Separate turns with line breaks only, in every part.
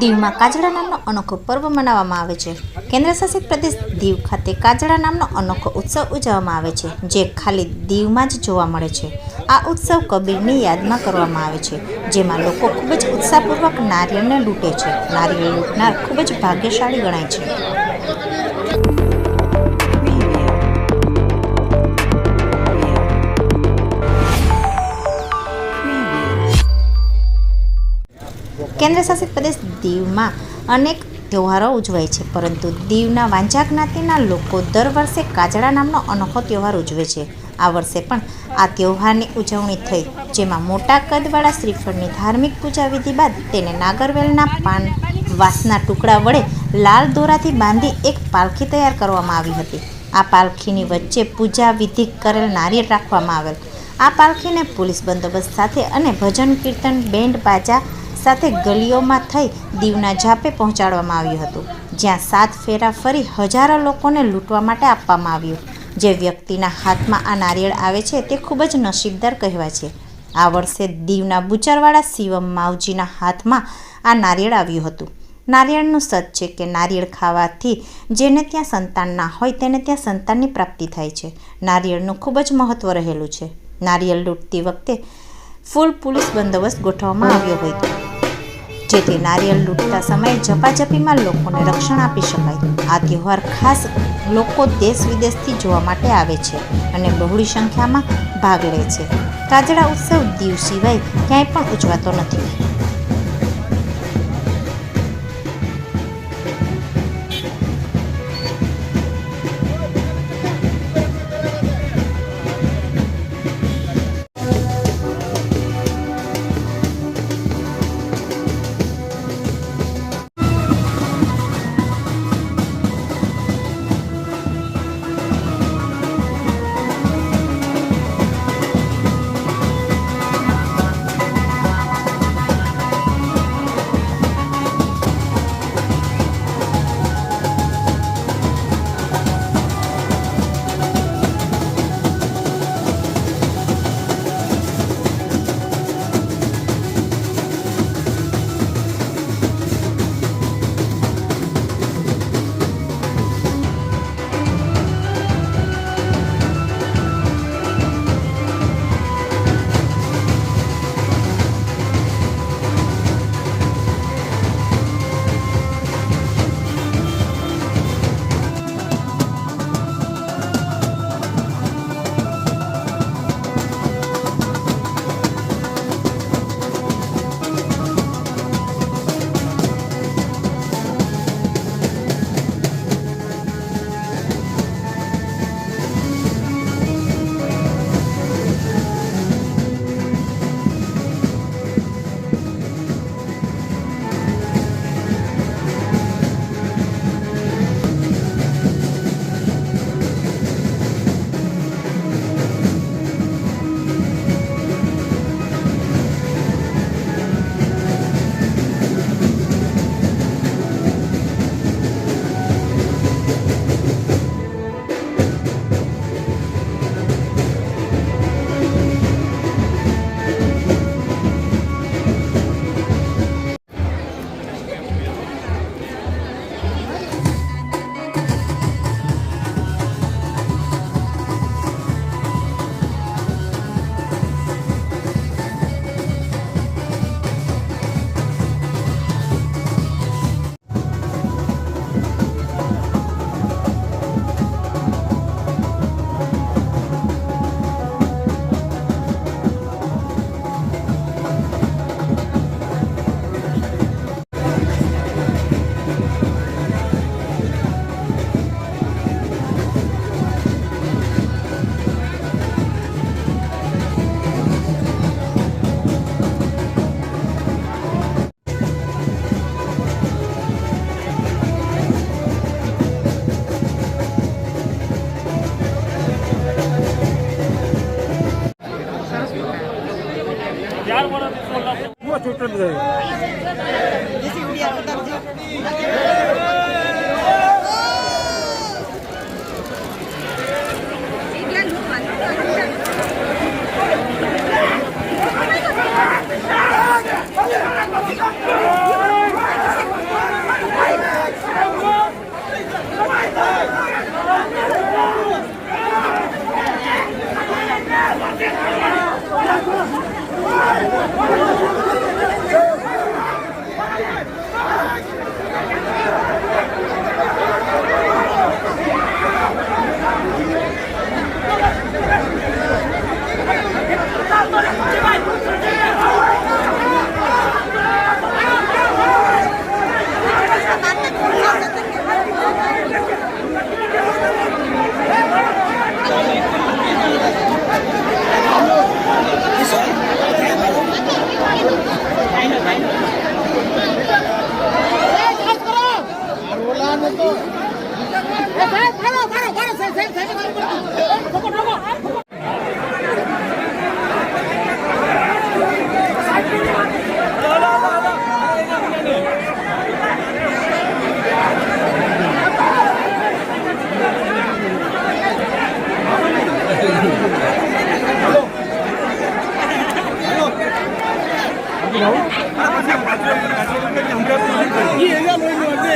દીવમાં કાજળા નામનો અનોખો પર્વ મનાવવામાં આવે છે। કેન્દ્રશાસિત પ્રદેશ દીવ ખાતે કાજળા નામનો અનોખો ઉત્સવ ઉજવવામાં આવે છે, જે ખાલી દીવમાં જ જોવા મળે છે। આ ઉત્સવ કબીરની યાદમાં કરવામાં આવે છે, જેમાં લોકો ખૂબ જ ઉત્સાહપૂર્વક નારિયેળને લૂંટે છે। નારિયેળ લૂંટનાર ખૂબ જ ભાગ્યશાળી ગણાય છે। કેન્દ્રશાસિત પ્રદેશ દીવમાં અનેક તહેવારો ઉજવાય છે, પરંતુ દીવના વાંઝા જ્ઞાતિના લોકો દર વર્ષે કાજળા નામનો અનોખો તહેવાર ઉજવે છે। આ વર્ષે પણ આ તહેવારની ઉજવણી થઈ, જેમાં મોટા કદવાળા શ્રીફળની ધાર્મિક પૂજા વિધિ બાદ તેને નાગરવેલના પાન વાંસના ટુકડા વડે લાલ દોરાથી બાંધી એક પાલખી તૈયાર કરવામાં આવી હતી। આ પાલખીની વચ્ચે પૂજા વિધિ કરેલ નારિયેળ રાખવામાં આવેલ। આ પાલખીને પોલીસ બંદોબસ્ત સાથે અને ભજન કીર્તન બેન્ડ બાજા સાથે ગલીઓમાં થઈ દીવના ઝાપે પહોંચાડવામાં આવ્યું હતું, જ્યાં 7 ફેરા ફરી હજારો લોકોને લૂંટવા માટે આપવામાં આવ્યું। જે વ્યક્તિના હાથમાં આ નારિયેળ આવે છે તે ખૂબ જ નસીબદાર કહેવાય છે। આ વર્ષે દીવના બુચરવાડા શિવમ માવજીના હાથમાં આ નારિયેળ આવ્યું હતું। નારિયેળનું સત છે કે નારિયેળ ખાવાથી જેને ત્યાં સંતાન ના હોય તેને ત્યાં સંતાનની પ્રાપ્તિ થાય છે। નારિયેળનું ખૂબ જ મહત્ત્વ રહેલું છે। નારિયેળ લૂંટતી વખતે ફૂલ પોલીસ બંદોબસ્ત ગોઠવવામાં આવ્યો હોય, જેથી નારિયેળ લૂંટતા સમયે ઝપાઝપીમાં લોકોને રક્ષણ આપી શકાય। આ તહેવાર ખાસ લોકો દેશ વિદેશથી જોવા માટે આવે છે અને બહોળી સંખ્યામાં ભાગ લે છે। કાજળા ઉત્સવ દીવ સિવાય ક્યાંય પણ ઉજવાતો નથી।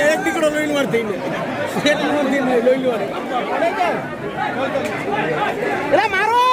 એક દીકરો લોહીન વાર થઈને લોહીન વાર મારો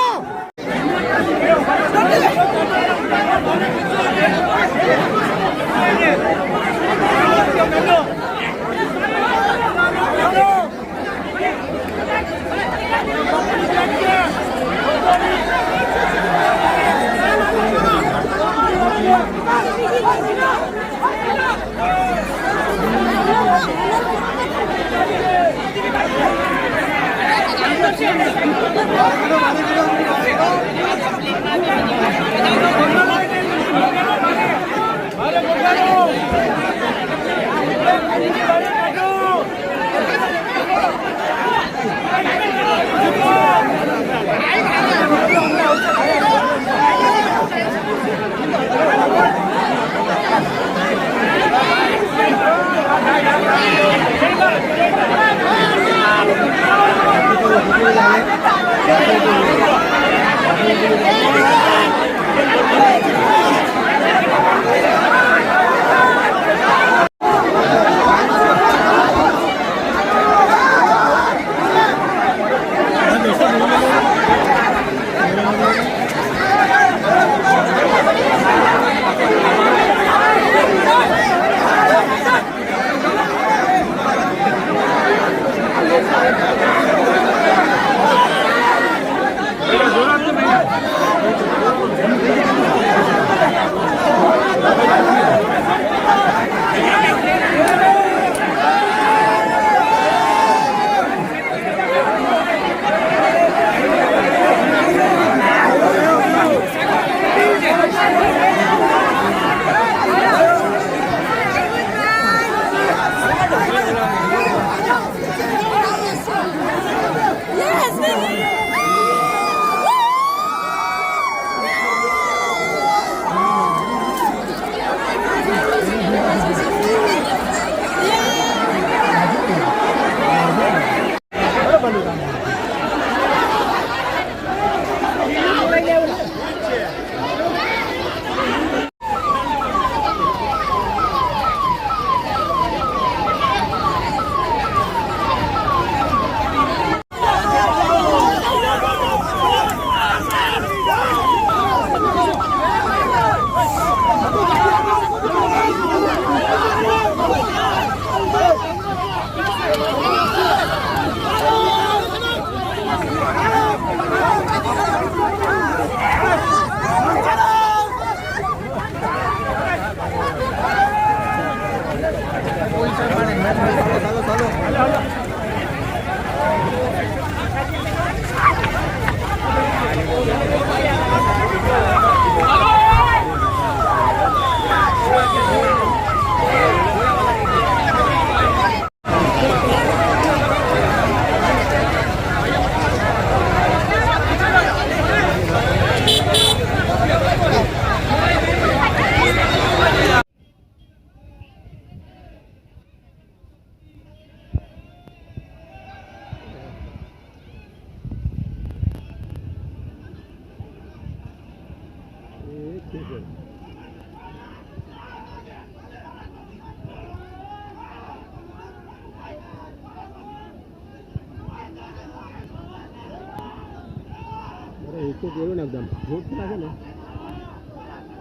इसको केवल एकदम बहुत लागे ना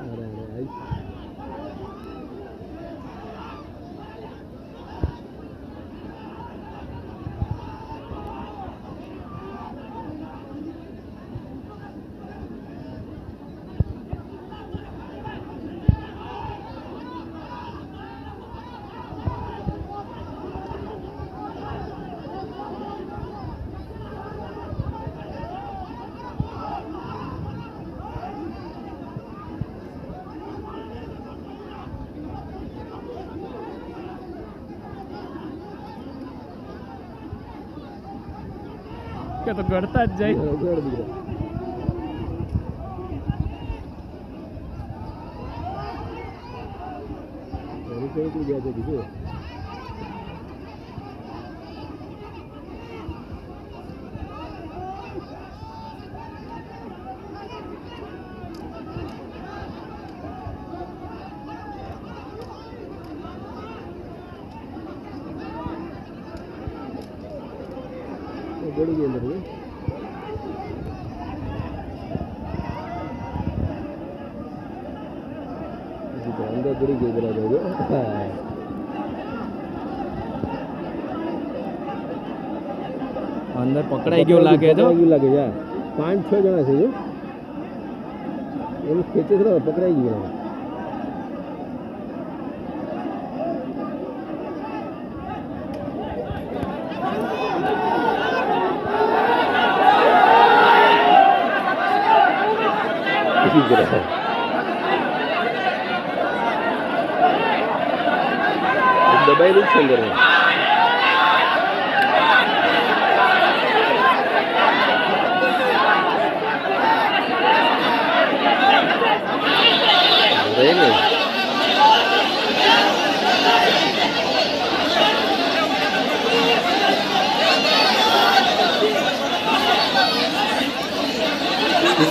अरे अरे आई
કે તો ગળતા જ જાય.
ગળ દીકરા. એની કઈ તું ગયા છે કીધું. ગળી ગઈ અંદર અંદર ગળી ગઈ બરાબર.
અંદર પકડાઈ ગયો લાગે તો.
પકડાઈ ગયું લાગે છે. 5-6 જણા છે જો એનું ખેંચે છે પકડાઈ ગયું. દબાઈ જ છે અંદર. રહે ને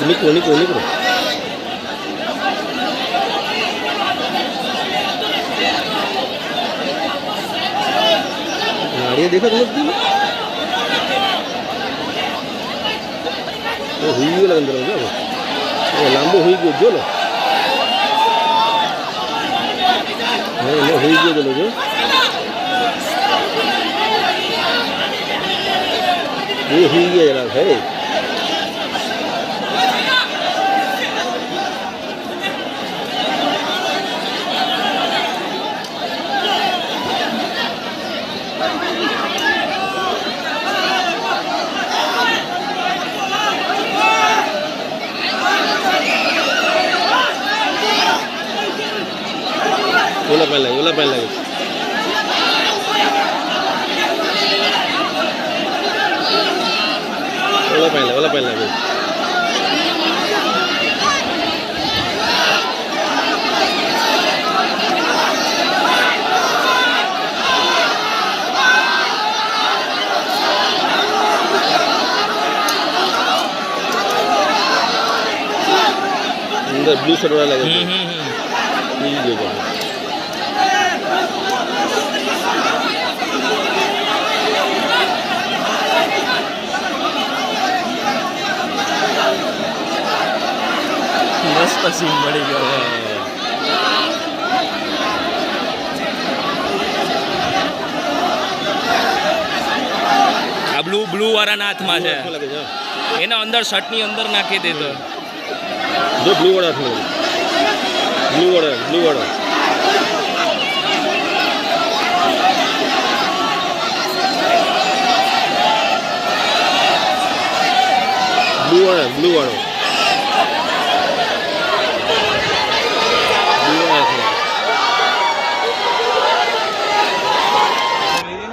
નીકળો નીકળો નીકળો. ગાડી દેખાતું નથી. હુઈ ગયો અંદર લાંબો હુઈ ગયો જો ને. હુઈ ગયો પેલો જો એ હુઈ ગયા જરા હે. ઓલા પહેલા લાગે ઓલા પહેલા લાગે. ઓલા પહેલા લાગે. અંદર બ્લુ શર્ટ વાળા લાગે.
મસ્ત સીન મળી ગયો. આ બ્લુ વાળાના હાથમાં છે. એના અંદર શર્ટની અંદર નાખી દેતો.
જો બ્લુ વાળા હાથમાં બ્લુ વાળા બ્લુ વાળા બ્લુ વાળો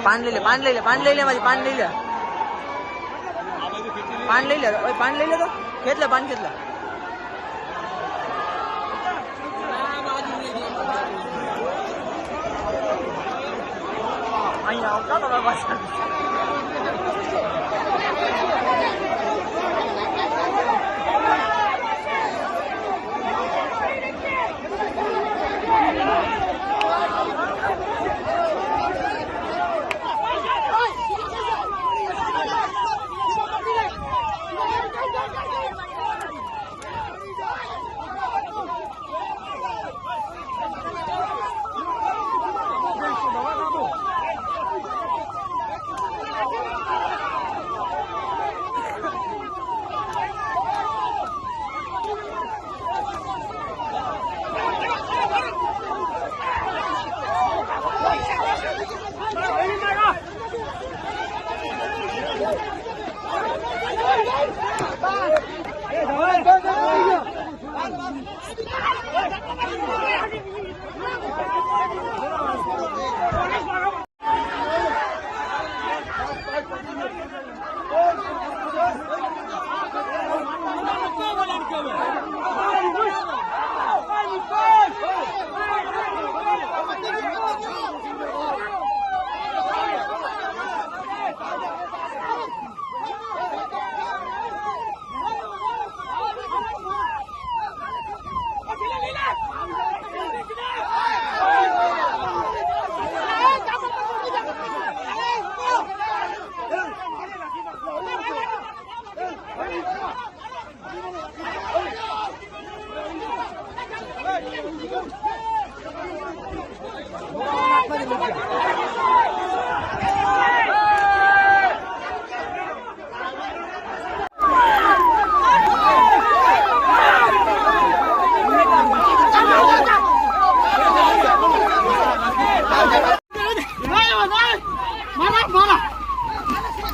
पान ले ले माजी पान ले ले ओए पान ले ले तो खेत ले पान खेत ले અહીંયા આવતા તો બસ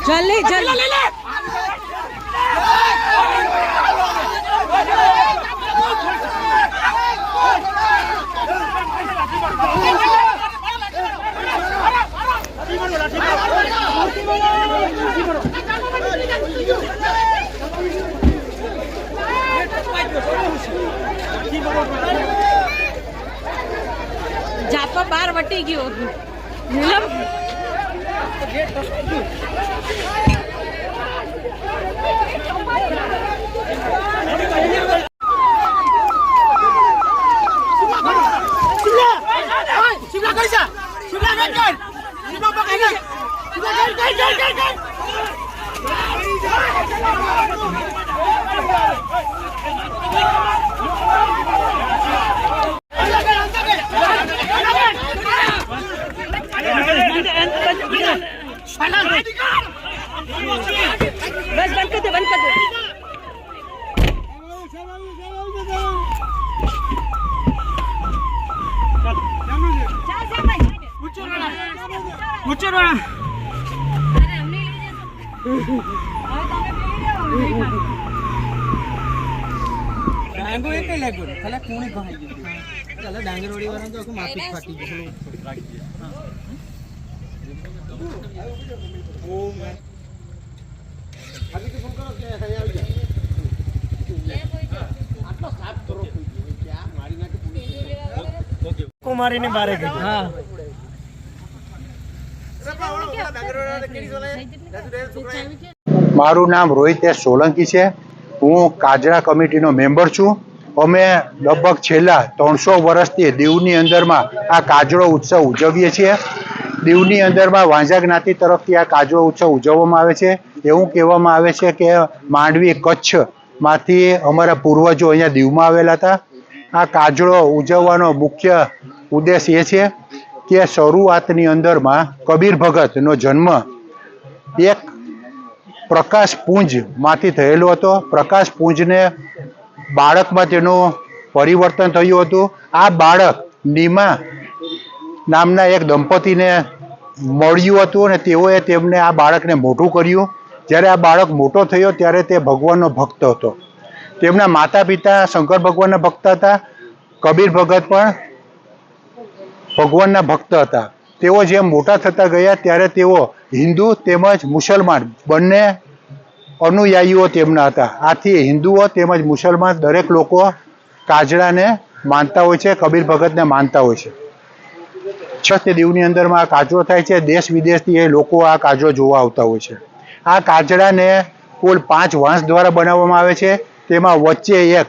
જલ્દી જલ્દી જાપા બાર વટી ગયો નીલમ बस बंद कर दे बंद कर दे
ડાંગો એક લાગ્યો ખાલી કોણે ગહાઈ ગયું ચાલે ડાંગરોડી વાળા તો આખું માથું જ ફાટી ગયું
કુમારીને બારે ગઈ.
હા
મારું નામ રોહિત એસ સોલંકી છે. હું કાજરા કમિટીનો મેમ્બર છું. અમે લગભગ છેલ્લા 300 વર્ષથી દીવની અંદરમાં આ કાજરો ઉત્સવ ઉજવીએ છીએ. દીવની અંદરમાં વાંઝા જ્ઞાતિ તરફથી આ કાજરો ઉત્સવ ઉજવવામાં આવે છે. એવું કહેવામાં આવે છે કે માંડવી કચ્છમાંથી અમારા પૂર્વજો અહીંયા દીવમાં આવેલા હતા. આ કાજરો ઉજવવાનો મુખ્ય ઉદ્દેશ એ છે કે શરૂઆતની અંદરમાં કબીર ભગતનો જન્મ એક પ્રકાશ પુંજમાંથી થયેલો હતો. પ્રકાશ પુંજને બાળકમાં તેનું પરિવર્તન થયું હતું. આ બાળક નીમા નામના એક દંપતીને મળ્યું હતું અને તેઓએ તેમને આ બાળકને મોટું કર્યું. જ્યારે આ બાળક મોટો થયો ત્યારે તે ભગવાનનો ભક્ત હતો. તેમના માતા પિતા શંકર ભગવાનના ભક્ત હતા. કબીર ભગત પણ ભગવાનના ભક્ત હતા. તેઓ જેમ મોટા થતા ગયા ત્યારે તેઓ હિન્દુ તેમજ મુસલમાન બંને અનુયાયીઓ તેમના હતા. આથી હિન્દુઓ તેમજ મુસલમાન દરેક લોકો કાજરાને માનતા હોય છે, કબીર ભગતને માનતા હોય છે. છઠ દીવની અંદરમાં આ કાજરો થાય છે. દેશ વિદેશથી એ લોકો આ કાજરો જોવા આવતા હોય છે. આ કાજરાને કુલ 5 વાંસ દ્વારા બનાવવામાં આવે છે. તેમાં વચ્ચે એક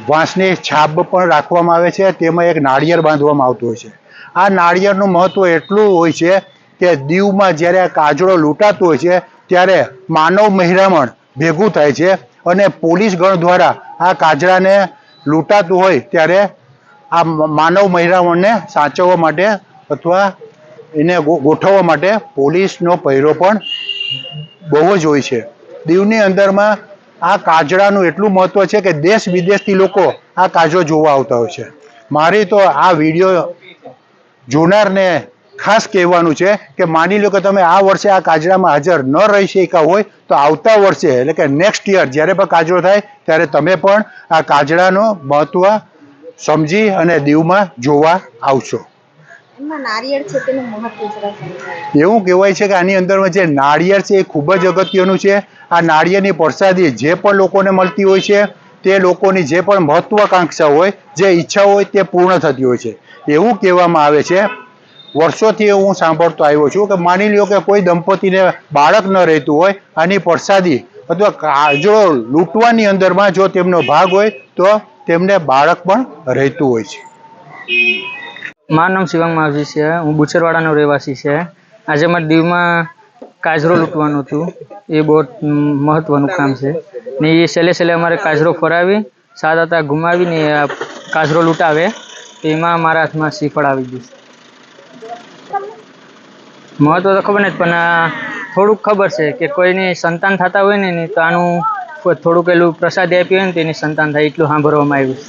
વાંસની છાપ પણ રાખવામાં આવે છે. તેમાં એક નાળિયેર બાંધવામાં આવતું હોય છે. આ નાળિયેરનું મહત્વ એટલું હોય છે કે દીવમાં જ્યારે આ કાજરો લૂંટાતો હોય છે ત્યારે માનવ મહેરામણ ભેગું થાય છે અને પોલીસ ગણ દ્વારા આ કાજરાને લૂંટાતું હોય ત્યારે આ માનવ મહેરામણને સાચવવા માટે અથવા એને ગોઠવવા માટે પોલીસનો પહેરો પણ બહુ જ હોય છે. દીવની અંદરમાં આ કાજરાનું એટલું મહત્વ છે કે દેશ વિદેશથી લોકો આ કાજરો જોવા આવતા હોય છે. મારી તો આ વિડીયો જોનારને ખાસ કહેવાનું છે કે માની લો કે તમે આ વર્ષે આ કાજરામાં હાજર ન રહી શક્યા હોય તો આવતા વર્ષે એટલે કે નેક્સ્ટ યર જ્યારે પણ કાજરો થાય ત્યારે તમે પણ આ કાજરાનો મહત્વ સમજી અને દીવમાં જોવા આવશો. એવું કહેવાય છે કે આની અંદરમાં જે નાળિયેર છે એ ખૂબ જ અગત્યનું છે. આ નાળિયેરની પ્રસાદી જે પણ લોકોને મળતી હોય છે તે લોકોની જે પણ મહત્વાકાંક્ષા હોય, જે ઈચ્છા હોય તે પૂર્ણ થતી હોય છે. એવું કહેવામાં આવે છે, વર્ષોથી હું સાંભળતો આવ્યો છું કે માની લ્યો કે કોઈ દંપતીને બાળક ન રહેતું હોય, આની પ્રસાદી અથવા કાજરો લૂંટવાની અંદરમાં જો તેમનો ભાગ હોય તો તેમને બાળક પણ રહેતું હોય છે.
મારું નામ શિવાંગ માવજી છે. હું બુચરવાડાનો રહેવાસી છે. આજે મારે દીવમાં કાજરો લૂંટવાનું હતું. એ બહુ મહત્વનું કામ છે ને એ છેલ્લે અમારે કાજરો ફરાવી 7 હતા ઘુમાવીને કાજરો લૂંટાવે એમાં મારા હાથમાં શ્રીફળ આવી ગયું. મહત્વ તો ખબર નથી પણ થોડુંક ખબર છે કે કોઈની સંતાન થતા હોય ને તો આનું થોડુંક એલું પ્રસાદી આપી હોય ને તેની સંતાન થાય એટલું સાંભળવામાં આવ્યું.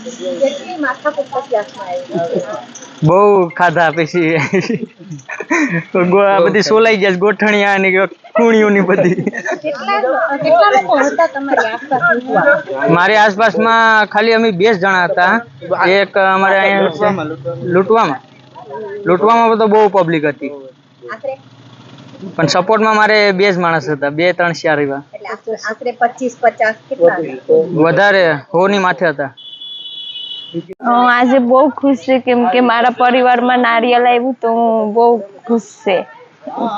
બહુ ખાધા પછી આ બધી સોલાઈ ગયા છે, ગોઠણિયા ને કુણીઓ ની બધી. મારી આસપાસમાં ખાલી અમે 2 જ જણા હતા. એક અમારે અહીંયા લૂંટવામાં તો બહુ પબ્લિક હતી, પણ સપોર્ટમાં મારે 2 જ માણસ હતા, 2, 3, 4 એવા. વધારે 100 ની માથે હતા.
આજે બહુ ખુશ છે કેમ કે મારા પરિવારમાં નારિયેળ આવ્યું તો હું બહુ ખુશ છે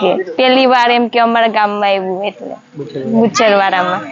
કે પહેલી વાર એમ કે અમારા ગામમાં આવ્યું એટલે બુચરવાડામાં.